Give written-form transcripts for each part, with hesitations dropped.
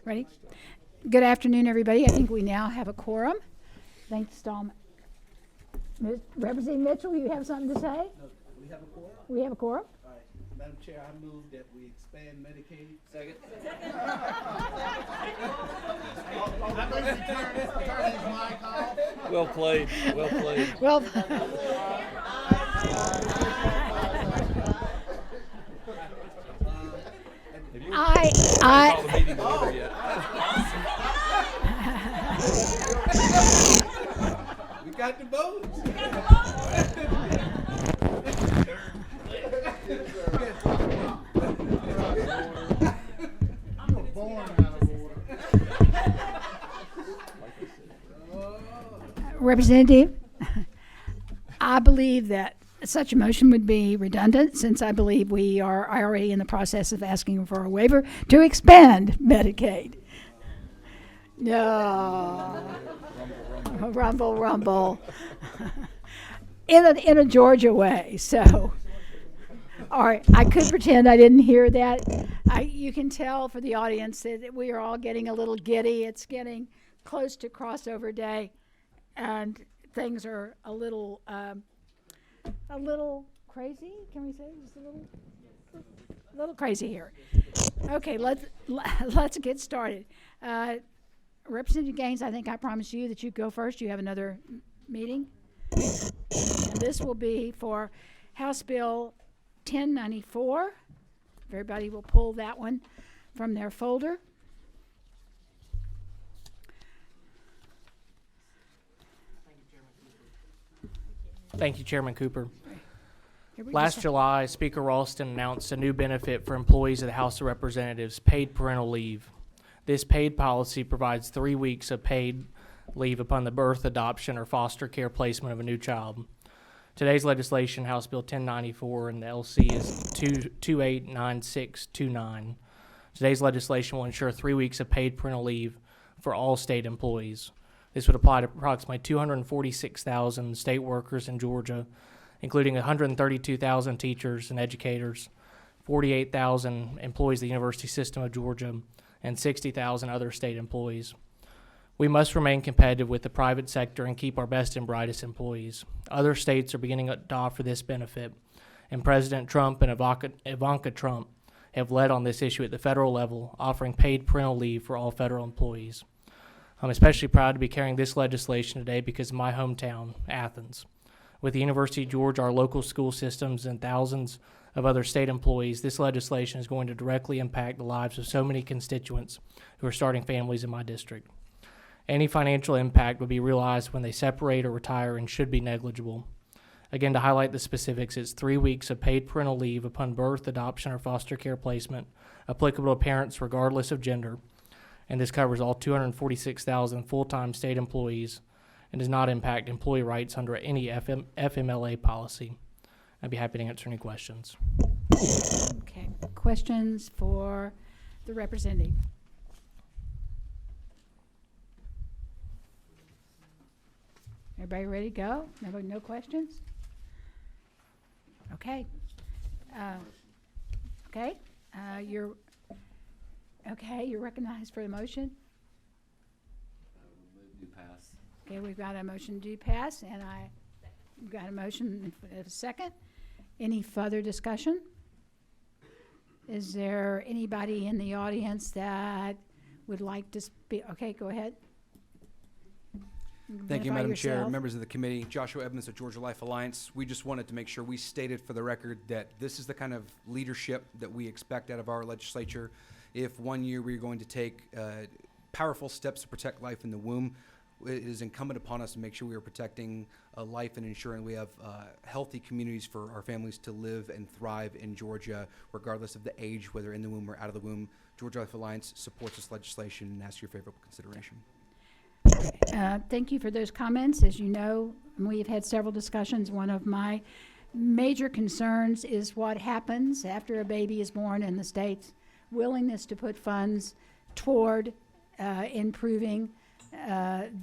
Ready? Good afternoon, everybody. I think we now have a quorum. Thanks, Tom. Representative Mitchell, you have something to say? No, we have a quorum? We have a quorum? All right. Madam Chair, I move that we expand Medicaid. Second. Well played. Well played. Well, Call the meeting to order yet. We got the votes. Representative, I believe that such a motion would be redundant since I believe we are already in the process of asking for a waiver to expand Medicaid. No. Rumble, rumble. In a Georgia way, so. All right, I could pretend I didn't hear that. You can tell for the audience that we are all getting a little giddy. It's getting close to crossover day, and things are a little crazy. Can we say just a little crazy here? Okay, let's get started. Representative Gaines, I think I promised you that you'd go first. You have another meeting, and this will be for House Bill 1094. Everybody will pull that one from their folder. Thank you, Chairman Cooper. Last July, Speaker Ralston announced a new benefit for employees of the House of Representatives, paid parental leave. This paid policy provides 3 weeks of paid leave upon the birth, adoption, or foster care placement of a new child. Today's legislation, House Bill 1094, and the LC is 289629. Today's legislation will ensure 3 weeks of paid parental leave for all state employees. This would apply to approximately 246,000 state workers in Georgia, including 132,000 teachers and educators, 48,000 employees of the University System of Georgia, and 60,000 other state employees. We must remain competitive with the private sector and keep our best and brightest employees. Other states are beginning to offer this benefit, and President Trump and Ivanka Trump have led on this issue at the federal level, offering paid parental leave for all federal employees. I'm especially proud to be carrying this legislation today because of my hometown, Athens. With the University of Georgia, our local school systems, and thousands of other state employees, this legislation is going to directly impact the lives of so many constituents who are starting families in my district. Any financial impact would be realized when they separate or retire and should be negligible. Again, to highlight the specifics, it's 3 weeks of paid parental leave upon birth, adoption, or foster care placement applicable to parents regardless of gender, and this covers all 246,000 full-time state employees and does not impact employee rights under any FMLA policy. I'd be happy to answer any questions. Okay, questions for the representative? Everybody ready to go? Nobody, no questions? Okay. You're recognized for the motion. Move to pass. Okay, we've got a motion to pass, and we've got a motion and a second. Any further discussion? Is there anybody in the audience that would like to speak? Okay, go ahead. Thank you, Identify Madam Chair, yourself. members of the committee. Joshua Evans of Georgia Life Alliance. We just wanted to make sure we stated for the record that this is the kind of leadership that we expect out of our legislature. If 1 year we're going to take powerful steps to protect life in the womb, it is incumbent upon us to make sure we are protecting life and ensuring we have healthy communities for our families to live and thrive in Georgia, regardless of the age, whether in the womb or out of the womb. Georgia Life Alliance supports this legislation and asks your favorable consideration. Thank you for those comments. As you know, we've had several discussions. One of my major concerns is what happens after a baby is born in the state's willingness to put funds toward improving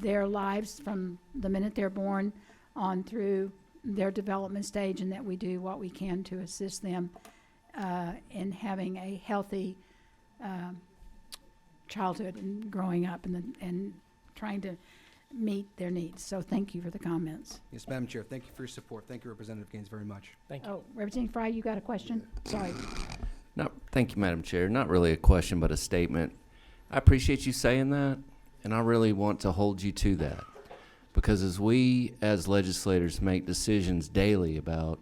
their lives from the minute they're born on through their development stage, and that we do what we can to assist them in having a healthy childhood and growing up and trying to meet their needs. So thank you for the comments. Yes, Madam Chair, thank you for your support. Thank you, Representative Gaines, very much. Thank you. Oh, Representative Fry, you got a question? Sorry. Thank you, Madam Chair. Not really a question, but a statement. I appreciate you saying that, and I really want to hold you to that. Because as we, as legislators, make decisions daily about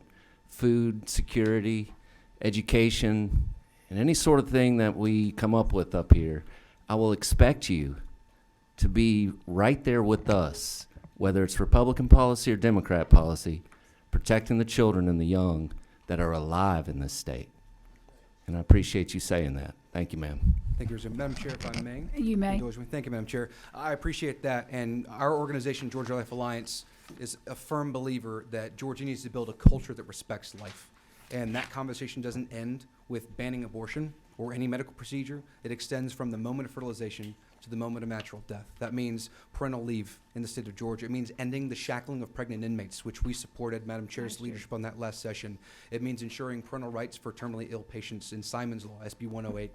food security, education, and any sort of thing that we come up with up here, I will expect you to be right there with us, whether it's Republican policy or Democrat policy, protecting the children and the young that are alive in this state. And I appreciate you saying that. Thank you, ma'am. Thank you, Madam Chair, if I may. You may. Indulge me. Thank you, Madam Chair. I appreciate that, and our organization, Georgia Life Alliance, is a firm believer that Georgia needs to build a culture that respects life. And that conversation doesn't end with banning abortion or any medical procedure. It extends from the moment of fertilization to the moment of natural death. That means parental leave in the state of Georgia. It means ending the shackling of pregnant inmates, which we supported Madam Chair's leadership on that last session. It means ensuring parental rights for terminally ill patients in Simon's Law, SB 108.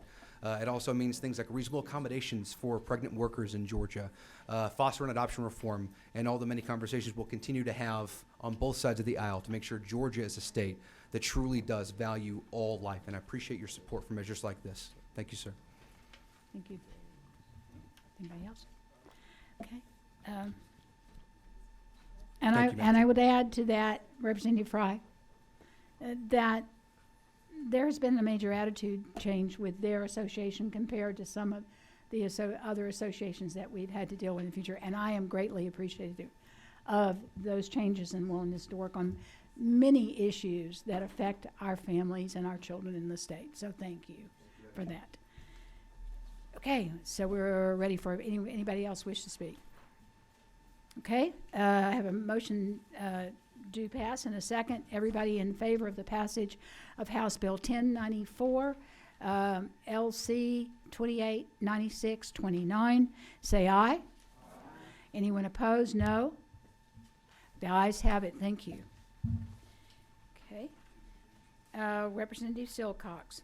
It also means things like reasonable accommodations for pregnant workers in Georgia, foster and adoption reform, and all the many conversations we'll continue to have on both sides of the aisle to make sure Georgia is a state that truly does value all life. And I appreciate your support for measures like this. Thank you, sir. Thank you. Anybody else? Okay. Thank you, Madam And I would add to that, Representative Fry, that there's been a major attitude change with their association compared to some of the other associations that we've had to deal with in the future. And I am greatly appreciative of those changes and willingness to work on many issues that affect our families and our children in the state. So thank you for that. Okay, so we're ready for anybody else wish to speak. Okay, I have a motion do pass and a second. Everybody in favor of the passage of House Bill 1094, LC 289629, say aye. Anyone opposed? No. The ayes have it. Thank you. Okay. Representative Silcox.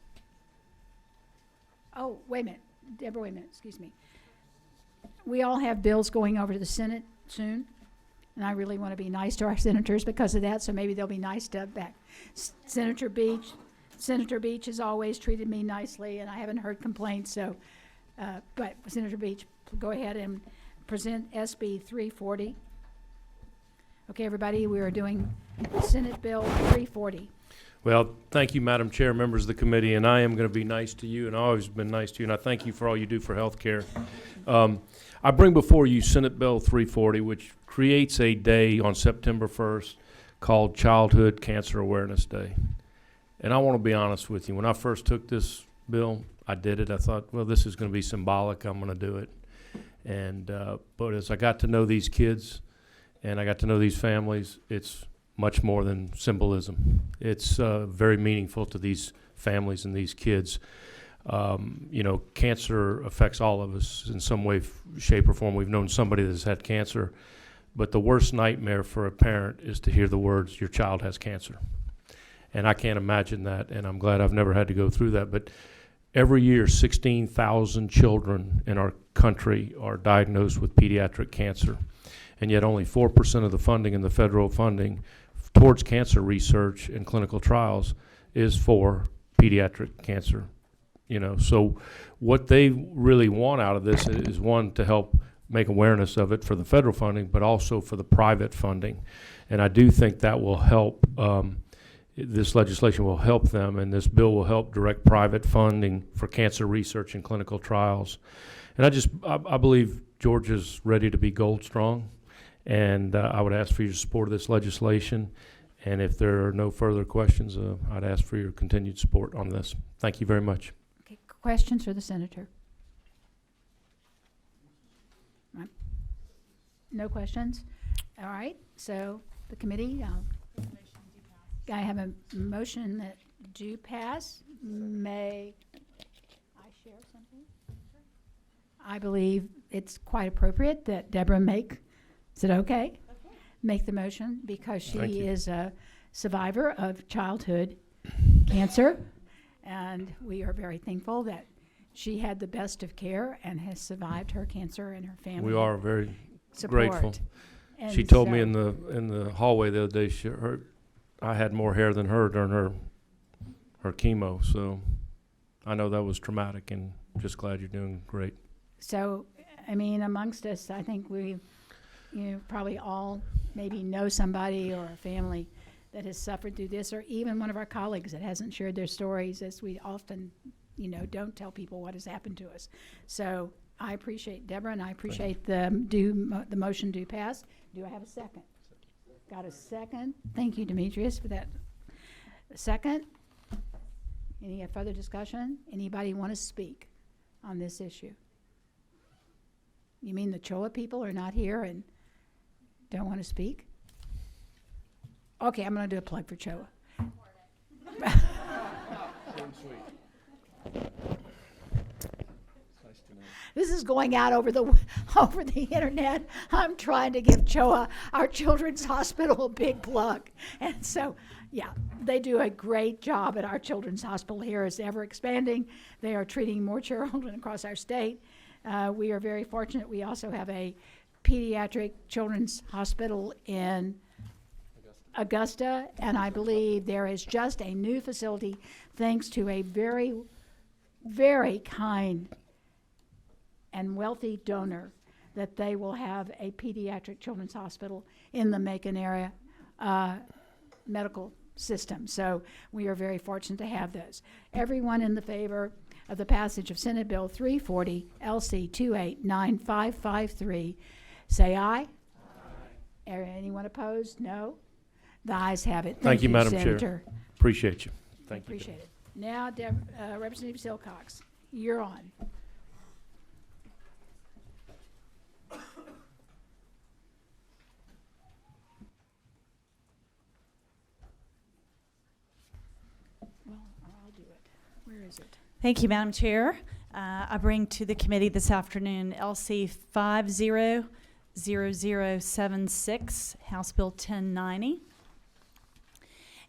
Oh, wait a minute. Deborah, wait a minute. Excuse me. We all have bills going over to the Senate soon, and I really want to be nice to our senators because of that, so maybe they'll be nice to back. Senator Beach has always treated me nicely, and I haven't heard complaints, so, but Senator Beach, go ahead and present SB 340. Okay, everybody, we are doing Senate Bill 340. Well, thank you, Madam Chair, members of the committee, and I am going to be nice to you, and I've always been nice to you, and I thank you for all you do for health care. I bring before you Senate Bill 340, which creates a day on September 1st called Childhood Cancer Awareness Day. And I want to be honest with you. When I first took this bill, I did it. I thought, well, this is going to be symbolic. I'm going to do it. And but as I got to know these kids and I got to know these families, it's much more than symbolism. It's very meaningful to these families and these kids. You know, cancer affects all of us in some way, shape, or form. We've known somebody that's had cancer, but the worst nightmare for a parent is to hear the words, your child has cancer. And I can't imagine that, and I'm glad I've never had to go through that. But every year, 16,000 children in our country are diagnosed with pediatric cancer, and yet only 4% of the funding in the federal funding towards cancer research and clinical trials is for pediatric cancer. You know, so what they really want out of this is, one, to help make awareness of it for the federal funding, but also for the private funding. And I do think that will help, this legislation will help them, and this bill will help direct private funding for cancer research and clinical trials. And I believe Georgia's ready to be gold strong, and I would ask for your support of this legislation. And if there are no further questions, I'd ask for your continued support on this. Thank you very much. Okay, questions for the senator? Right. No questions? All right, so the committee, I have a motion that do pass. May I share something? I believe it's quite appropriate that Deborah make, is it okay? Make the motion because she is a survivor of childhood cancer, and we are very thankful that she had the best of care and has survived her cancer, and her family We are very support. grateful. And She told me so- in the hallway the other day, I had more hair than her during her chemo, so I know that was traumatic, and just glad you're doing great. So, I mean, amongst us, I think we, probably all maybe know somebody or a family that has suffered through this, or even one of our colleagues that hasn't shared their stories, as we often, don't tell people what has happened to us. So I appreciate Deborah, and I appreciate the motion do pass. Do I have a second? Got a second? Thank you, Demetrius, for that. A second? Any further discussion? Anybody want to speak on this issue? You mean the CHOA people are not here and don't want to speak? Okay, I'm going to do a plug for CHOA. This is going out over the internet. I'm trying to give CHOA, our children's hospital, a big plug. And so, yeah, they do a great job at our children's hospital here. It's ever expanding. They are treating more children across our state. We are very fortunate. We also have a pediatric children's hospital in Augusta, and I believe there is just a new facility thanks to a very, very kind and wealthy donor that they will have a pediatric children's hospital in the Macon area medical system. So we are very fortunate to have those. Everyone in the favor of the passage of Senate Bill 340, LC 289553, say aye. Anyone opposed? No. The ayes have it. Thank you, Madam Senator. Chair. Appreciate you. Thank you. Appreciate it. Now, Representative Silcox, you're on. Well, I'll do it. Where is it? Thank you, Madam Chair. I bring to the committee this afternoon LC 500076, House Bill 1090.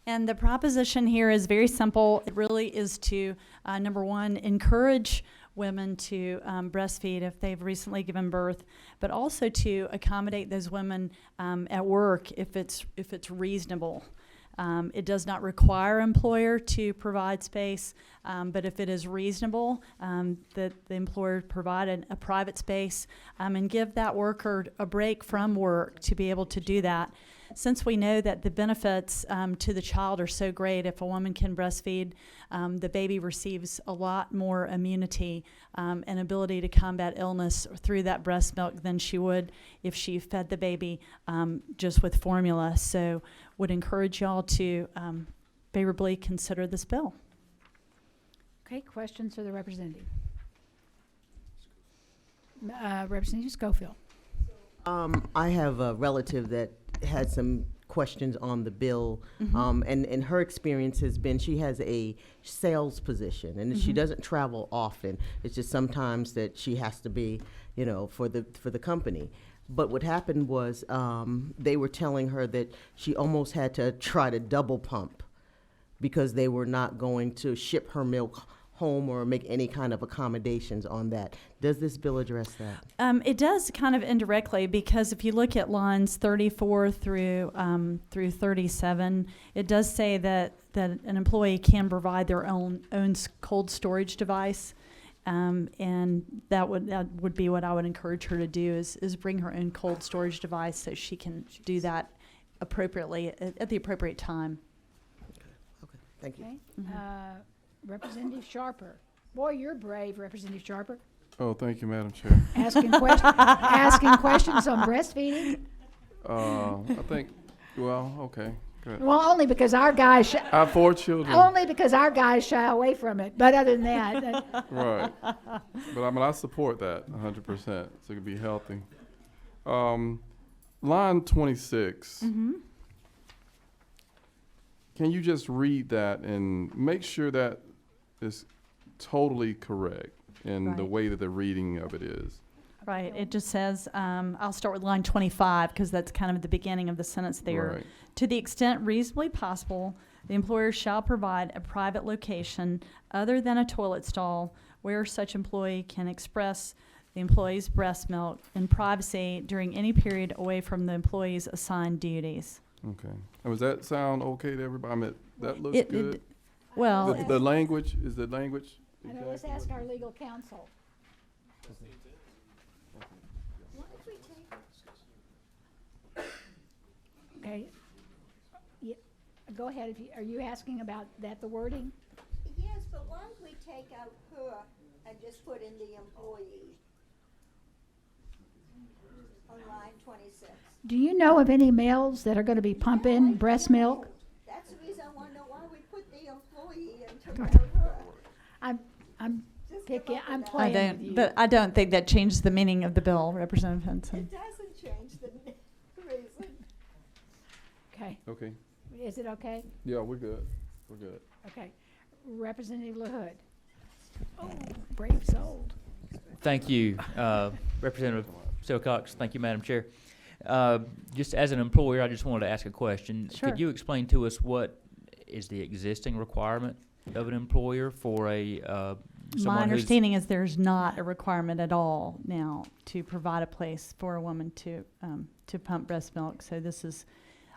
And the proposition here is very simple. It really is to, number one, encourage women to breastfeed if they've recently given birth, but also to accommodate those women at work if it's reasonable. It does not require employer to provide space, but if it is reasonable, that the employer provide a private space and give that worker a break from work to be able to do that. Since we know that the benefits to the child are so great, if a woman can breastfeed, the baby receives a lot more immunity and ability to combat illness through that breast milk than she would if she fed the baby just with formula. So would encourage y'all to favorably consider this bill. Okay, questions for the representative? Representative Schofield. I have a relative that had some questions on the bill, and her experience has been she has a sales position, and she doesn't travel often. It's just sometimes that she has to be, for the company. But what happened was they were telling her that she almost had to try to double pump because they were not going to ship her milk home or make any kind of accommodations on that. Does this bill address that? It does kind of indirectly, because if you look at lines 34 through 37, it does say that an employee can provide their own cold storage device, and that would be what I would encourage her to do is bring her own cold storage device so she can do that appropriately at the appropriate time. Okay, thank you. Okay. Representative Sharper. Boy, you're brave, Representative Sharper. Oh, thank you, Madam Chair. Asking questions on breastfeeding. I think, okay, good. Well, only because our guys I have 4 children. shy away from it. But other than that, Right. But I support that 100%, so it can be healthy. Line 26. Can you just read that and make sure that is totally correct in the Right. way that the reading of it is? Right. It just says, I'll start with line 25 because that's kind of the beginning of the sentence there. Right. To the extent reasonably possible, the employer shall provide a private location other than a toilet stall where such employee can express the employee's breast milk in privacy during any period away from the employee's assigned duties. Okay. And does that sound okay to everybody? I mean, that looks It- good. Well, The language, is the language I know, let's exactly ask what- our legal counsel. Okay. Yeah, go ahead, are you asking about that, the wording? Yes, but why don't we take out her and just put in the employee on line 26? Do you know of any males that are gonna be pumping breast milk? That's the reason I wanna know why we put the employee and took out her. I'm Just picking, come up with I'm that. playing with you. but I don't think that changes the meaning of the bill, Representative Henson. It doesn't change the reason. Okay, Okay. is it okay? Yeah, we're good. We're good. Okay. Representative LaHood. Oh, brave soul. Thank you, Representative Silcox. Thank you, Madam Chair. Just as an employer, I just wanted to ask a question. Sure. Could you explain to us what is the existing requirement of an employer for a My someone who's understanding is there's not a requirement at all now to provide a place for a woman to pump breast milk. So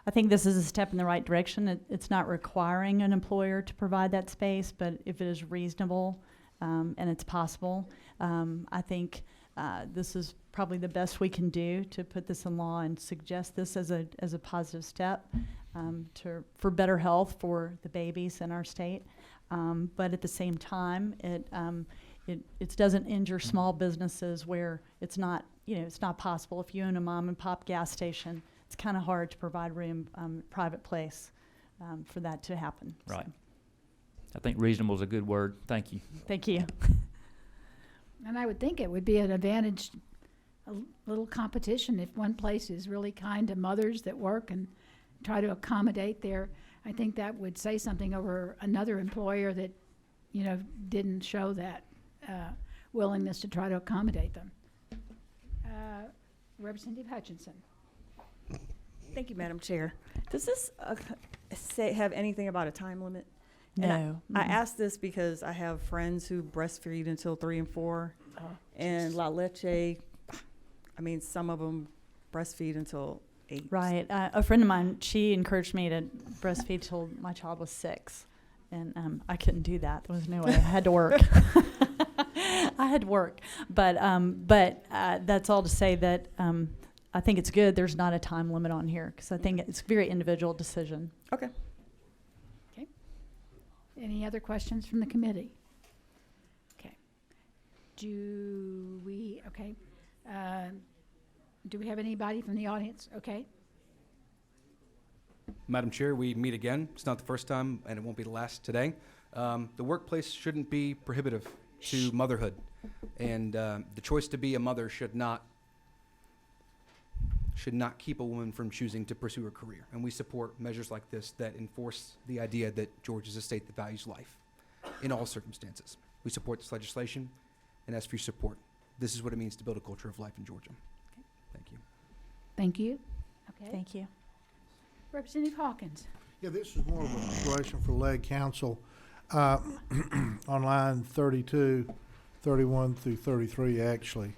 I think this is a step in the right direction. It's not requiring an employer to provide that space, but if it is reasonable and it's possible, I think this is probably the best we can do to put this in law and suggest this as a positive step for better health for the babies in our state. But at the same time, it doesn't injure small businesses where it's not possible. If you own a mom and pop gas station, it's kind of hard to provide room, private place for that to happen. right? So, I think reasonable is a good word. Thank you. thank you. And I would think it would be an advantage, a little competition if one place is really kind to mothers that work and try to accommodate their, I think that would say something over another employer that, didn't show that willingness to try to accommodate them. Representative Hutchinson. Thank you, Madam Chair. Does this have anything about a time limit? And No. I ask this because I have friends who breastfeed until 3 and 4, and La Leche, some of them breastfeed until 8. Right. A friend of mine, she encouraged me to breastfeed till my child was 6. And I couldn't do that. There was no way. I had to work. I had to work. But that's all to say that I think it's good there's not a time limit on here because I think it's a very individual decision. Okay. Any other questions from the committee? Okay. Do we have anybody from the audience? Okay. Madam Chair, we meet again. It's not the first time, and it won't be the last today. The workplace shouldn't be prohibitive to motherhood, and the choice to be a mother should not keep a woman from choosing to pursue her career. And we support measures like this that enforce the idea that Georgia is a state that values life in all circumstances. We support this legislation and ask for your support. This is what it means to build a culture of life in Georgia. Thank you. Thank you. Okay. Thank you. Representative Hawkins. Yeah, this is more of a question for leg counsel. On line 32, 31 through 33, actually.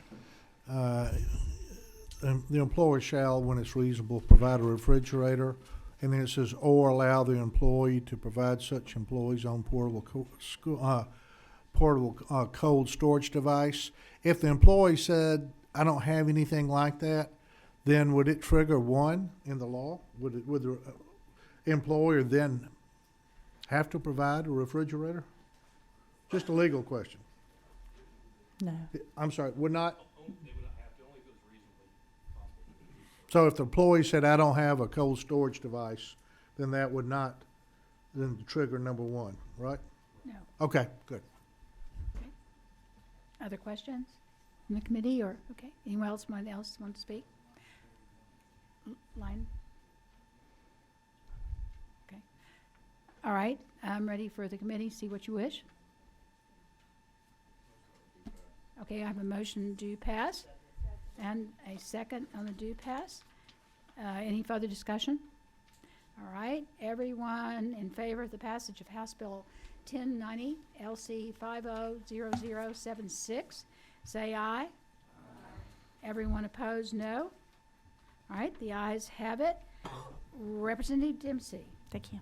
The employer shall, when it's reasonable, provide a refrigerator, and then it says, or allow the employee to provide such employees on portable cold storage device. If the employee said, I don't have anything like that, then would it trigger 1 in the law? Would the employer then have to provide a refrigerator? Just a legal question. No. I'm sorry, would not? So if the employee said, I don't have a cold storage device, then that would not then trigger number 1, right? No. Okay, good. Other questions from the committee or, okay, anyone else want to speak? Line? Okay. All right, I'm ready for the committee, see what you wish. Okay, I have a motion to pass and a second on the do pass. Any further discussion? All right, everyone in favor of the passage of House Bill 1090 LC 500076, say aye. Everyone opposed, no. All right, the ayes have it. Representative Dempsey. Thank you.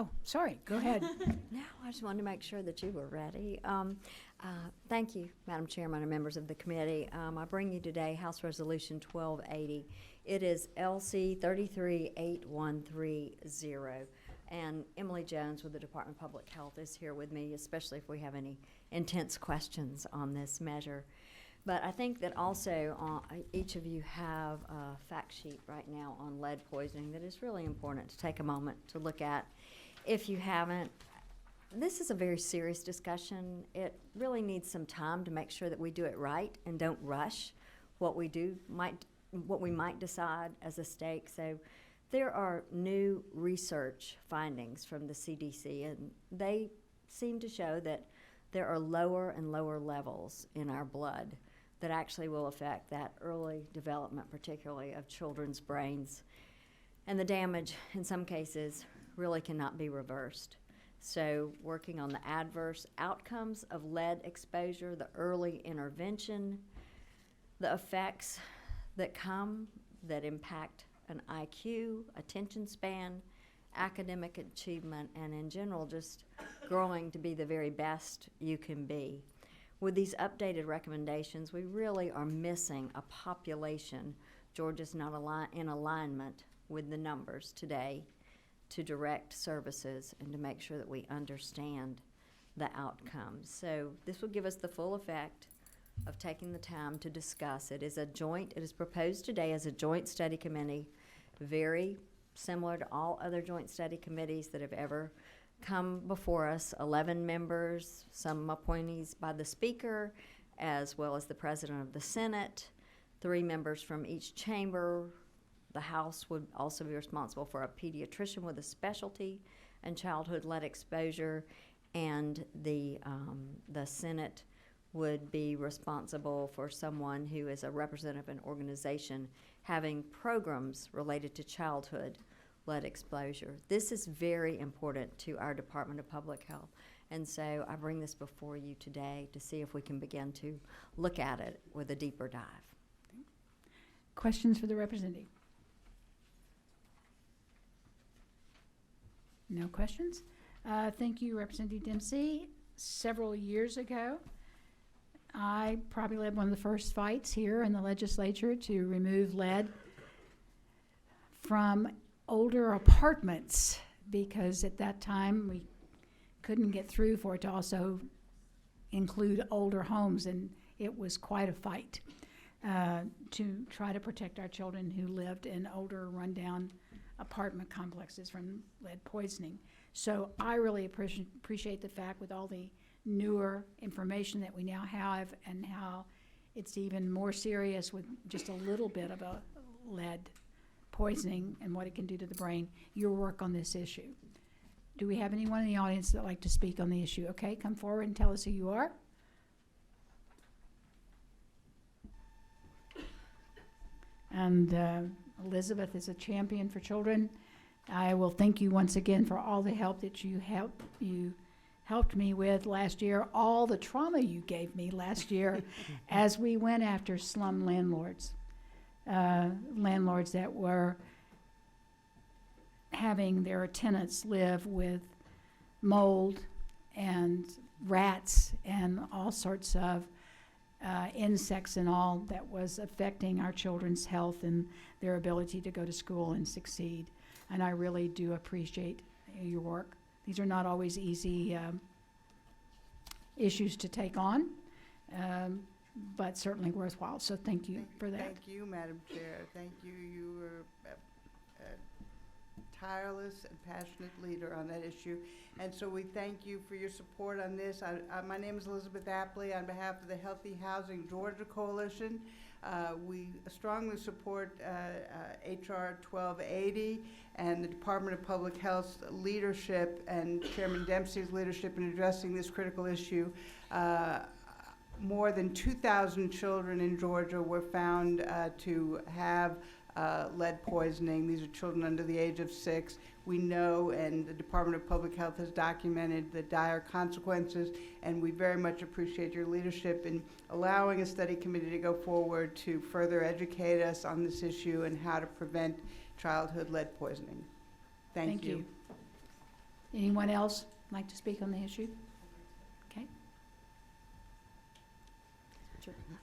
Oh, sorry, go ahead. No, I just wanted to make sure that you were ready. Thank you, Madam Chairman and members of the committee. I bring you today House Resolution 1280. It is LC 338130. And Emily Jones with the Department of Public Health is here with me, especially if we have any intense questions on this measure. But I think that also each of you have a fact sheet right now on lead poisoning that is really important to take a moment to look at. If you haven't, this is a very serious discussion. It really needs some time to make sure that we do it right and don't rush what we might decide as a stake. So there are new research findings from the CDC, and they seem to show that there are lower and lower levels in our blood that actually will affect that early development, particularly of children's brains. And the damage, in some cases, really cannot be reversed. So working on the adverse outcomes of lead exposure, the early intervention, the effects that impact an IQ, attention span, academic achievement, and in general just growing to be the very best you can be. With these updated recommendations, we really are missing a population. Georgia's not in alignment with the numbers today to direct services and to make sure that we understand the outcomes. So this will give us the full effect of taking the time to discuss. It is proposed today as a joint study committee, very similar to all other joint study committees that have ever come before us. 11 members, some appointees by the Speaker, as well as the President of the Senate, 3 members from each chamber. The House would also be responsible for a pediatrician with a specialty in childhood lead exposure, and the Senate would be responsible for someone who is a representative of an organization having programs related to childhood lead exposure. This is very important to our Department of Public Health, and so I bring this before you today to see if we can begin to look at it with a deeper dive. Questions for the representative? No questions? Thank you, Representative Dempsey. Several years ago, I probably led one of the first fights here in the legislature to remove lead from older apartments, because at that time we couldn't get through for it to also include older homes, and it was quite a fight to try to protect our children who lived in older, rundown apartment complexes from lead poisoning. So I really appreciate the fact, with all the newer information that we now have and how it's even more serious with just a little bit of a lead poisoning and what it can do to the brain, your work on this issue. Do we have anyone in the audience that would like to speak on the issue? Okay, come forward and tell us who you are. And Elizabeth is a champion for children. I will thank you once again for all the help that you helped me with last year, all the trauma you gave me last year as we went after slum landlords, landlords that were having their tenants live with mold and rats and all sorts of insects and all that was affecting our children's health and their ability to go to school and succeed. And I really do appreciate your work. These are not always easy issues to take on, but certainly worthwhile. So thank you for that. Thank you, Madam Chair. Thank you. You were tireless and passionate leader on that issue. And so we thank you for your support on this. My name is Elizabeth Apley on behalf of the Healthy Housing Georgia Coalition. We strongly support HR 1280 and the Department of Public Health's leadership and Chairman Dempsey's leadership in addressing this critical issue. More than 2,000 children in Georgia were found to have lead poisoning. These are children under the age of 6. We know, and the Department of Public Health has documented the dire consequences, and we very much appreciate your leadership in allowing a study committee to go forward to further educate us on this issue and how to prevent childhood lead poisoning. Thank you. Anyone else like to speak on the issue? Okay.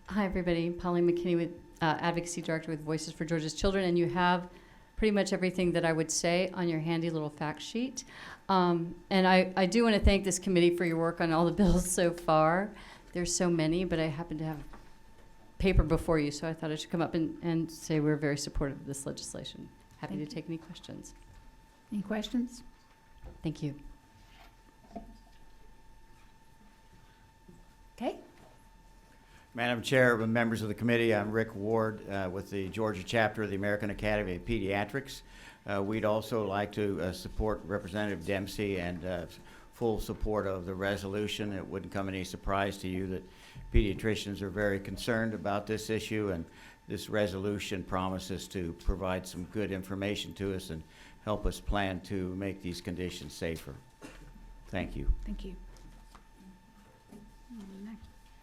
Hi, everybody. Pauline McKinney, with Advocacy Director with Voices for Georgia's Children, and you have pretty much everything that I would say on your handy little fact sheet. And I do want to thank this committee for your work on all the bills so far. There's so many, but I happen to have paper before you, so I thought I should come up and say we're very supportive of this legislation. Happy to take any questions. Any questions? Thank you. Okay. Madam Chair, members of the committee, I'm Rick Ward with the Georgia chapter of the American Academy of Pediatrics. We'd also like to support Representative Dempsey and full support of the resolution. It wouldn't come any surprise to you that pediatricians are very concerned about this issue, and this resolution promises to provide some good information to us and help us plan to make these conditions safer. Thank you. Thank you.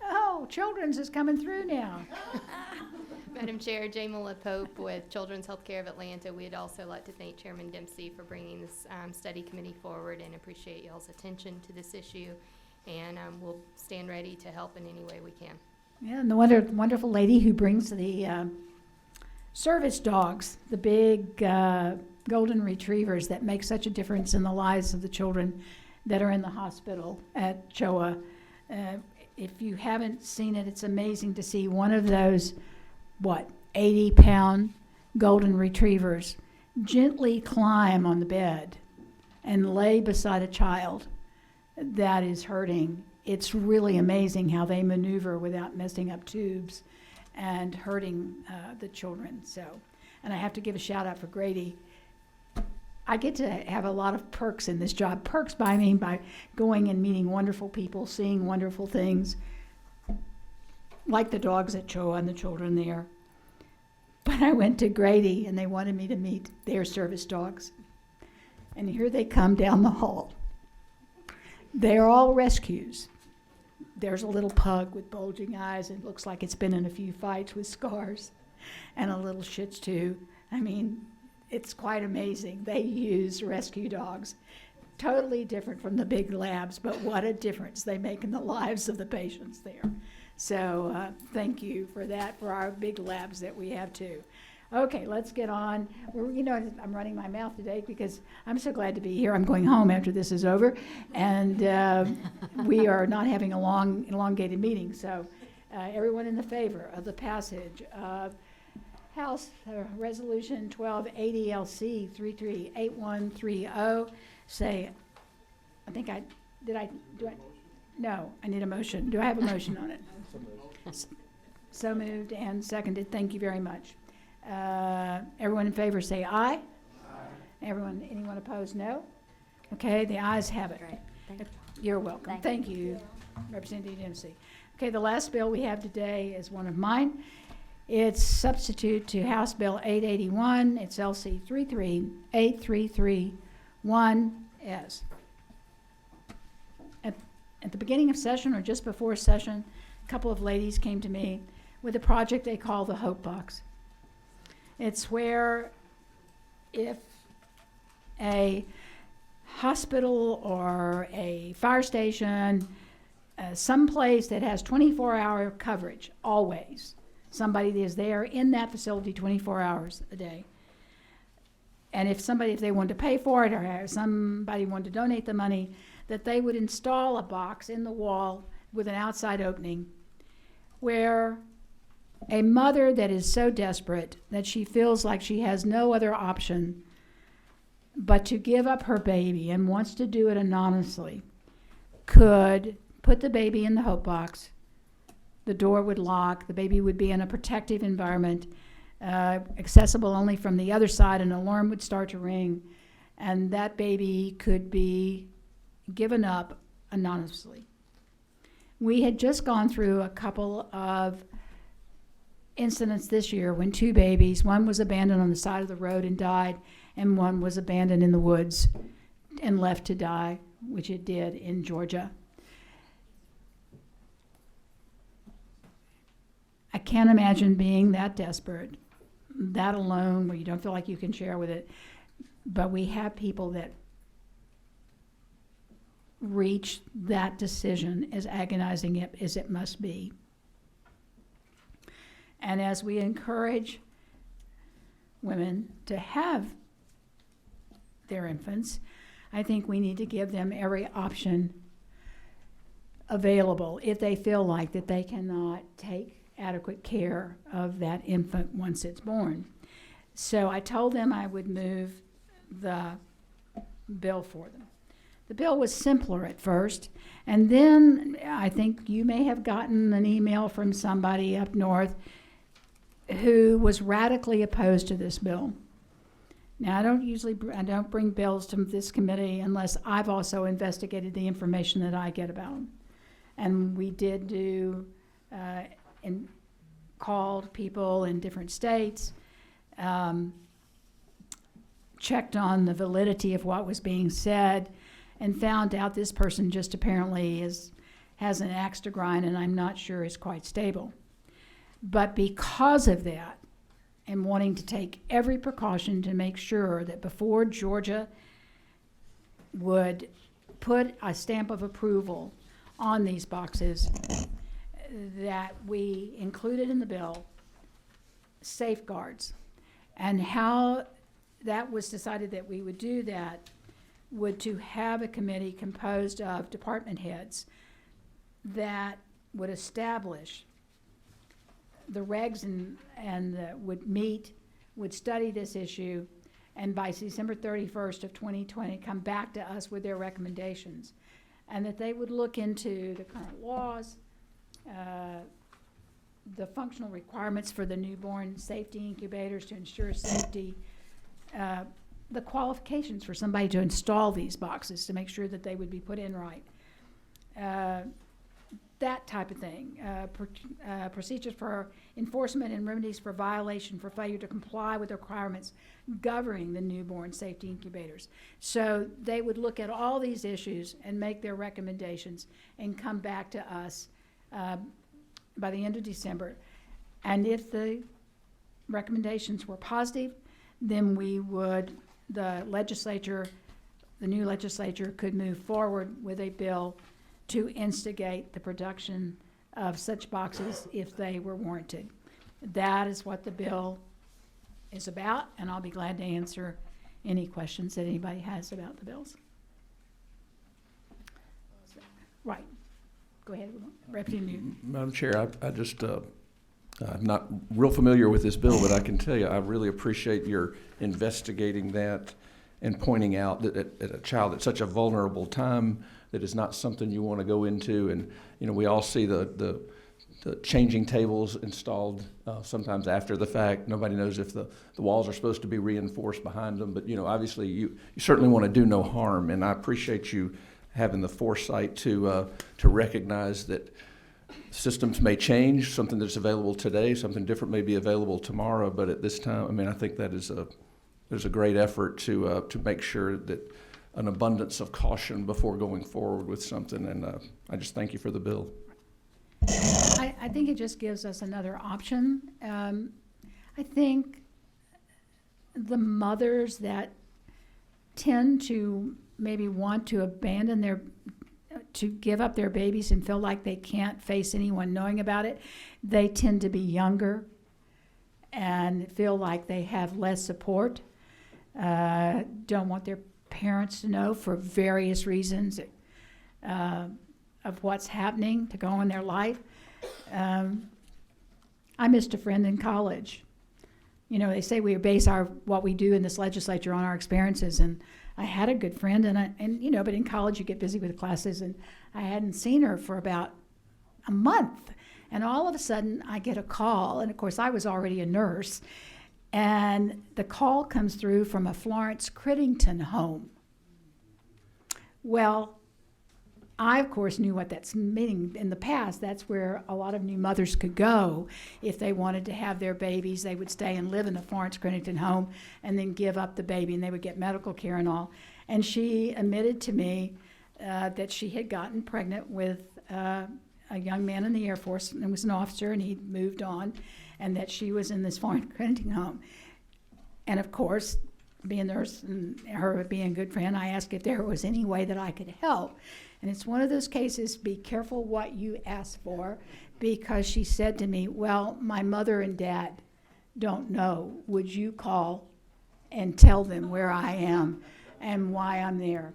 Oh, Children's is coming through now. Madam Chair, Jamila Pope with Children's Healthcare of Atlanta. We'd also like to thank Chairman Dempsey for bringing this study committee forward and appreciate y'all's attention to this issue. And we'll stand ready to help in any way we can. Yeah, and the wonderful lady who brings the service dogs, the big golden retrievers that make such a difference in the lives of the children that are in the hospital at CHOA. If you haven't seen it, it's amazing to see one of those, 80-pound golden retrievers gently climb on the bed and lay beside a child that is hurting. It's really amazing how they maneuver without messing up tubes and hurting the children. So, and I have to give a shout out for Grady. I get to have a lot of perks in this job. Perks by me by going and meeting wonderful people, seeing wonderful things, like the dogs at CHOA and the children there. But I went to Grady and they wanted me to meet their service dogs. And here they come down the hall. They're all rescues. There's a little pug with bulging eyes and looks like it's been in a few fights with scars, and a little Shih Tzu. I mean, it's quite amazing. They use rescue dogs. Totally different from the big labs, but what a difference they make in the lives of the patients there. So thank you for that, for our big labs that we have too. Okay, let's get on. I'm running my mouth today because I'm so glad to be here. I'm going home after this is over, and we are not having a long, elongated meeting. So everyone in the favor of the passage of House Resolution 1280 LC 338130, say, no, I need a motion. Do I have a motion on it? So moved and seconded. Thank you very much. Everyone in favor say aye. Anyone opposed, no? Okay, the ayes have it. Great. Thank you. You're welcome. Thank you, Representative Dempsey. Okay, the last bill we have today is one of mine. It's substitute to House Bill 881. It's LC 3383331S. At the beginning of session or just before session, a couple of ladies came to me with a project they call the Hope Box. It's where if a hospital or a fire station, some place that has 24-hour coverage, always, somebody that is there in that facility 24 hours a day. And if they wanted to pay for it or somebody wanted to donate the money, that they would install a box in the wall with an outside opening where a mother that is so desperate that she feels like she has no other option but to give up her baby and wants to do it anonymously, could put the baby in the hope box. The door would lock. The baby would be in a protective environment, accessible only from the other side. An alarm would start to ring, and that baby could be given up anonymously. We had just gone through a couple of incidents this year when 2 babies, one was abandoned on the side of the road and died, and one was abandoned in the woods and left to die, which it did in Georgia. I can't imagine being that desperate, that alone, where you don't feel like you can share with it. But we have people that reach that decision, as agonizing as it must be. And as we encourage women to have their infants, I think we need to give them every option available if they feel like that they cannot take adequate care of that infant once it's born. So I told them I would move the bill for them. The bill was simpler at first, and then I think you may have gotten an email from somebody up north who was radically opposed to this bill. Now, I don't bring bills to this committee unless I've also investigated the information that I get about them. And we did do and called people in different states, checked on the validity of what was being said, and found out this person just apparently has an axe to grind, and I'm not sure is quite stable. But because of that, and wanting to take every precaution to make sure that before Georgia would put a stamp of approval on these boxes, that we included in the bill safeguards. And how that was decided that we would do that would to have a committee composed of department heads that would establish the regs and would study this issue, and by December 31st of 2020 come back to us with their recommendations, and that they would look into the current laws, the functional requirements for the newborn safety incubators to ensure safety, the qualifications for somebody to install these boxes to make sure that they would be put in right. That type of thing. Procedures for enforcement and remedies for violation for failure to comply with the requirements governing the newborn safety incubators. So they would look at all these issues and make their recommendations and come back to us by the end of December. And if the recommendations were positive, then we would, the new legislature could move forward with a bill to instigate the production of such boxes if they were warranted. That is what the bill is about, and I'll be glad to answer any questions that anybody has about the bills. Right. Go ahead, Representative Newton. Madam Chair, I just, I'm not real familiar with this bill, but I can tell you I really appreciate your investigating that and pointing out that at a child at such a vulnerable time, that is not something you want to go into. And, you know, we all see the changing tables installed sometimes after the fact. Nobody knows if the walls are supposed to be reinforced behind them. But, you know, obviously you certainly want to do no harm. And I appreciate you having the foresight to recognize that systems may change, something that's available today, something different may be available tomorrow. But at this time, I mean, I think that there's a great effort to make sure that an abundance of caution before going forward with something, and I just thank you for the bill. I think it just gives us another option. I think the mothers that tend to maybe want to to give up their babies and feel like they can't face anyone knowing about it, they tend to be younger and feel like they have less support, don't want their parents to know for various reasons of what's happening to go in their life. I missed a friend in college. you know, they say we base what we do in this legislature on our experiences, and I had a good friend, and you know, but in college you get busy with classes, and I hadn't seen her for about a month, and all of a sudden I get a call, and of course I was already a nurse, and the call comes through from a Florence Crittington home. Well, I, of course, knew what that's meaning. In the past, that's where a lot of new mothers could go if they wanted to have their babies. They would stay and live in the Florence Crittington home and then give up the baby, and they would get medical care and all. And she admitted to me that she had gotten pregnant with a young man in the Air Force, and was an officer, and he'd moved on, and that she was in this Florence Crittington home. And of course, being a nurse and her being a good friend, I asked if there was any way that I could help. And it's one of those cases, be careful what you ask for, because she said to me, well, my mother and dad don't know. Would you call and tell them where I am and why I'm there?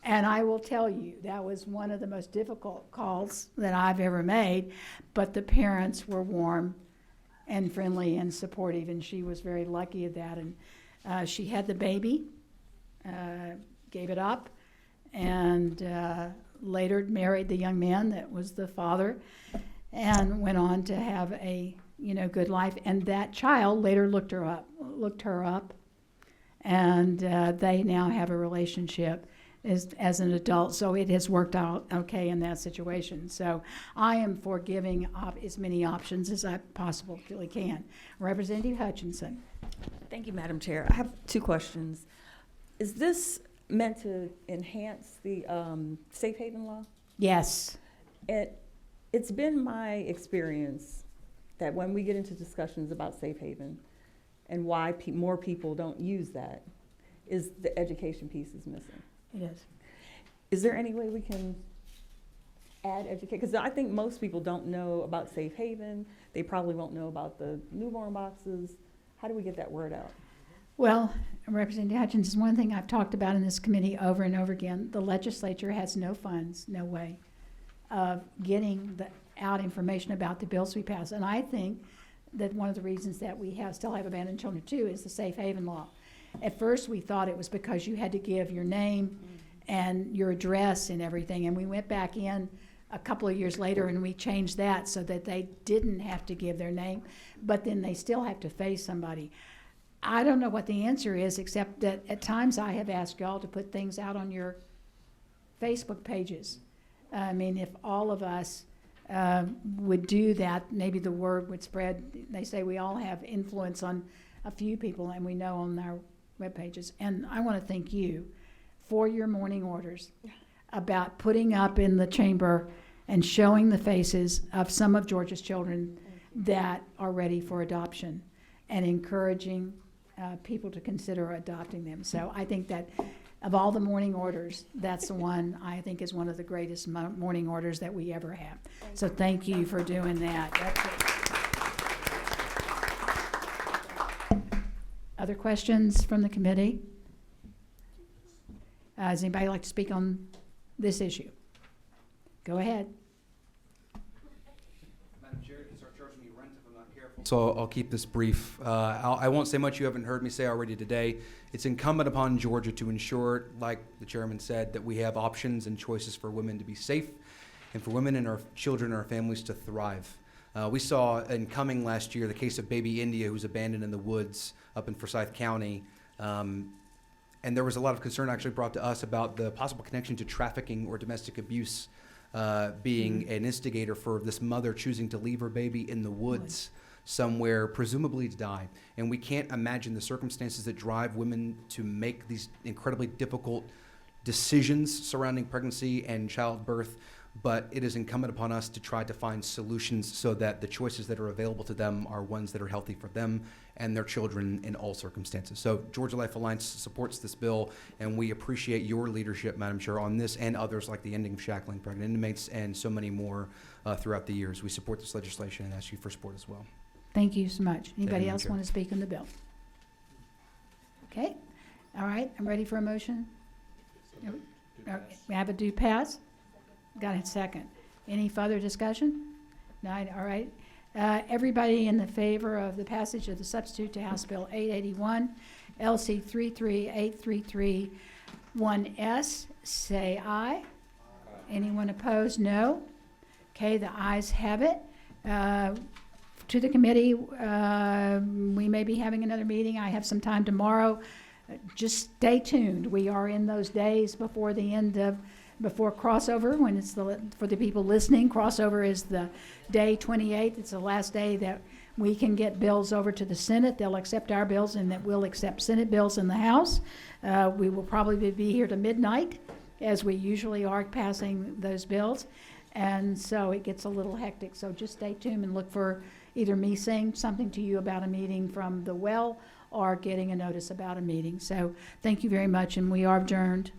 And I will tell you, that was one of the most difficult calls that I've ever made, but the parents were warm and friendly and supportive, and she was very lucky at that. And she had the baby, gave it up, and later married the young man that was the father, and went on to have a good life. And that child later looked her up, and they now have a relationship as an adult. So it has worked out okay in that situation. So I am for giving as many options as I possibly can. Representative Hutchinson. Thank you, Madam Chair. I have two questions. Is this meant to enhance the safe haven law? Yes. It's been my experience that when we get into discussions about safe haven and why more people don't use that, is the education piece is missing. It is. Is there any way we can add education? Because I think most people don't know about safe haven. They probably won't know about the newborn boxes. How do we get that word out? Well, Representative Hutchinson, one thing I've talked about in this committee over and over again, the legislature has no funds, no way of getting out information about the bills we pass. And I think that one of the reasons that we still have abandoned children too is the safe haven law. At first we thought it was because you had to give your name and your address and everything, and we went back in a couple of years later and we changed that so that they didn't have to give their name, but then they still have to face somebody. I don't know what the answer is, except that at times I have asked y'all to put things out on your Facebook pages. I mean, if all of us would do that, maybe the word would spread. They say we all have influence on a few people, and we know on our web pages. And I want to thank you for your morning orders about putting up in the chamber and showing the faces of some of Georgia's children that are ready for adoption, and encouraging people to consider adopting them. So I think that of all the morning orders, that's the one I think is one of the greatest morning orders that we ever have. So thank you for doing that. That's it. Other questions from the committee? Does anybody like to speak on this issue? Go ahead. Madam Chair, you start charging me rent if I'm not careful. So I'll keep this brief. I won't say much you haven't heard me say already today. It's incumbent upon Georgia to ensure, like the chairman said, that we have options and choices for women to be safe and for women and our children and our families to thrive. We saw in coming last year the case of baby India, who was abandoned in the woods up in Forsyth County. And there was a lot of concern actually brought to us about the possible connection to trafficking or domestic abuse being an instigator for this mother choosing to leave her baby in the woods somewhere, presumably to die. And we can't imagine the circumstances that drive women to make these incredibly difficult decisions surrounding pregnancy and childbirth. But it is incumbent upon us to try to find solutions so that the choices that are available to them are ones that are healthy for them and their children in all circumstances. So Georgia Life Alliance supports this bill, and we appreciate your leadership, Madam Chair, on this and others like the ending of shackling pregnant inmates and so many more throughout the years. We support this legislation and ask you for support as well. Thank you so much. Anybody you, else Chair. want to speak on the bill? Okay. All right. I'm ready for a motion. We have a do pass. Got a second. Any further discussion? No, all right. Everybody in the favor of the passage of the substitute to House Bill 881, LC 33833-1S, say aye. Anyone opposed, no. Okay, the ayes have it. To the committee, we may be having another meeting. I have some time tomorrow. Just stay tuned. We are in those days before the end of, before crossover, when it's for the people listening, crossover is the day 28th. It's the last day that we can get bills over to the Senate. They'll accept our bills, and that we'll accept Senate bills in the House. We will probably be here to midnight, as we usually are, passing those bills. And so it gets a little hectic. So just stay tuned and look for either me saying something to you about a meeting from the well or getting a notice about a meeting. So thank you very much, and we are adjourned.